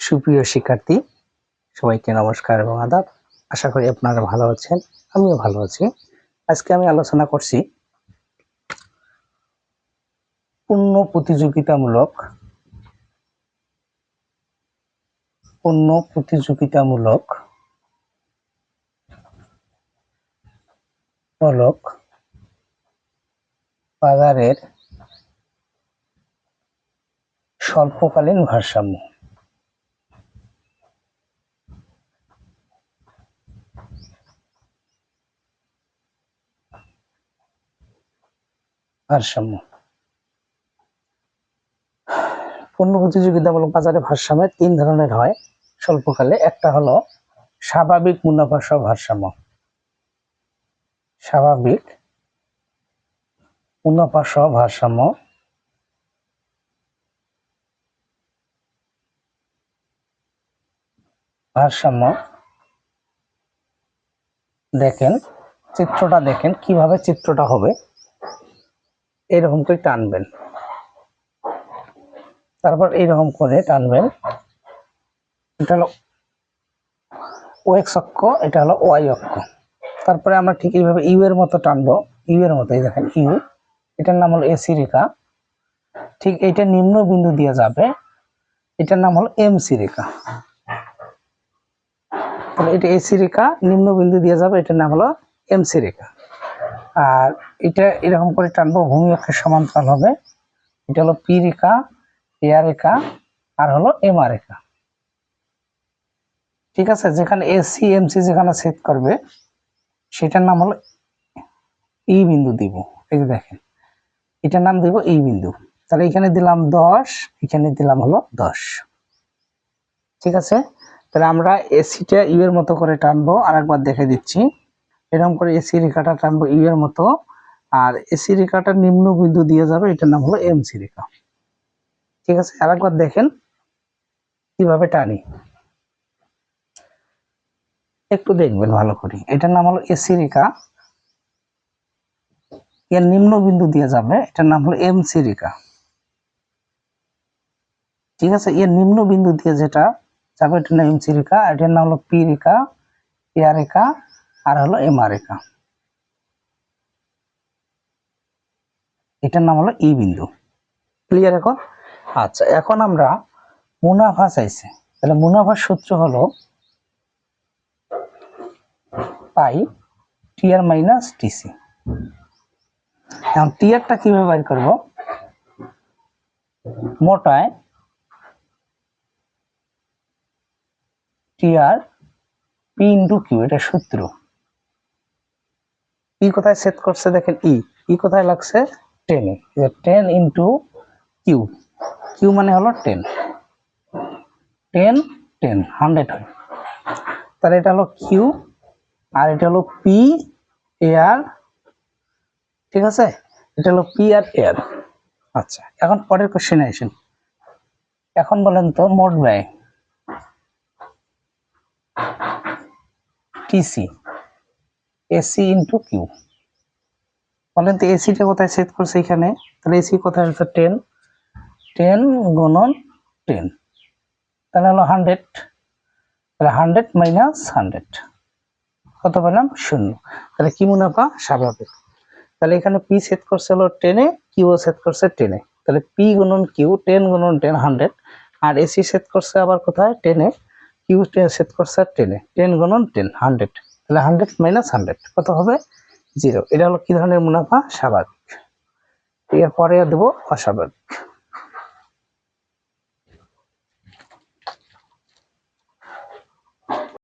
সুপ্রিয় শিক্ষার্থী সবাইকে নমস্কার এবং আদাব। আশা করি আপনারা ভালো আছেন, আমিও ভালো আছি। আজকে আমি আলোচনা করছি পূর্ণ প্রতিযোগিতামূলক বাজারের স্বল্পকালীন ভারসাম্য। পূর্ণ প্রতিযোগিতামূলক বাজারে ভারসাম্য তিন ধরনের হয় স্বল্পকালে। একটা হলো স্বাভাবিক মুনাফা সহ ভারসাম্য। স্বাভাবিক মুনাফা সহ ভারসাম্য দেখেন, চিত্রটা দেখেন কিভাবে চিত্রটা হবে। এরকম করে টানবেন, তারপর এইরকম করে টানবেন। এটা হলো এক্স অক্ষ, এটা হলো ওয়াই অক্ষ। তারপরে আমরা ঠিক এইভাবে ইউ এর মতো টানবো, ইউ এর মতো। এই দেখেন ইউ, এটার নাম হলো এসি রেখা। ঠিক এইটা নিম্ন বিন্দু দিয়ে যাবে, এটার নাম হলো এমসি রেখা। তাহলে এটা এসি রেখা, নিম্ন বিন্দু দিয়ে যাবে, এটার নাম হলো এমসি রেখা। আর এটা এরকম করে টানবো, ভূমি অক্ষের সমান্তরাল হবে। এটা হলো পি রেখা, এআর রেখা, আর হলো এমআর রেখা। ঠিক আছে, যেখানে এসি এমসি যেখানে ছেদ করবে সেটার নাম হলো ই বিন্দু দিব। এই যে দেখেন, এটার নাম দিব ই বিন্দু। তাহলে এখানে দিলাম 10, এখানে দিলাম হলো 10। ঠিক আছে, তাহলে আমরা এসিটা ইউ এর মতো করে টানবো। আরেকবার দেখে দিচ্ছি, এরকম করে এসি রেখাটা টানবো ইউ এর মতো, আর এসি রেখাটা নিম্ন বিন্দু দিয়ে যাবে, এটার নাম হলো এমসি রেখা। ঠিক আছে, আরেকবার দেখেন কিভাবে টানি, একটু দেখবেন ভালো করে। এটার নাম হলো এসি রেখা, এর নিম্ন বিন্দু দিয়ে যাবে, এটার নাম হলো এমসি রেখা। ঠিক আছে, এর নিম্ন বিন্দু দিয়ে যেটা যাবে এটার নাম এমসি রেখা, এটার নাম হলো পি রেখা, এআর রেখা, আর হলো এমআর রেখা। এটার নাম হলো ই বিন্দু। ক্লিয়ার এখন? আচ্ছা, এখন আমরা মুনাফা চাইছে, তাহলে মুনাফার সূত্র হলো পাই টিআর মাইনাস টিসি। এখন টিআরটা কিভাবে বের করব? মোটায় টিআর পি ইন্টু কিউ, এটা সূত্র। ই কোথায় সেট করছে দেখেন, ই কোথায় লাগছে? 10 এ। 10 ইন্টু কিউ, কিউ মানে হলো 10, 100 হয়। তাহলে এটা হলো কিউ, আর এটা হলো পি এআর। ঠিক আছে, এটা হলো পি আর এআর। আচ্ছা, এখন পরের কোশ্চেনে আসেন। এখন বলেন তো মোট ব্যয় টিসি এসি ইন্টু কিউ। বলেন তো এসিটা কোথায় সেট করছে এখানে? তাহলে এসি কোথায় আছে? 10, 10 গুণন 10, তাহলে হলো 100। তাহলে 100 মাইনাস 100 কত পেলাম? 0। তাহলে কি মুনাফা? স্বাভাবিক। তাহলে এখানে পি সেট করছে হলো 10 এ, কিউ সেট করছে 10 এ। তাহলে পি গুণন কিউ, 10 গুণন 10 100। আর এসি সেট করছে আবার কোথায়? 10 এ, কিউ সেট করছে 10 এ, 10 গুণন 10 100। তাহলে 100 মাইনাস 100 কত হবে? 0। এটা হলো কি ধরনের মুনাফা? স্বাভাবিক। এরপরে দেবো অস্বাভাবিক।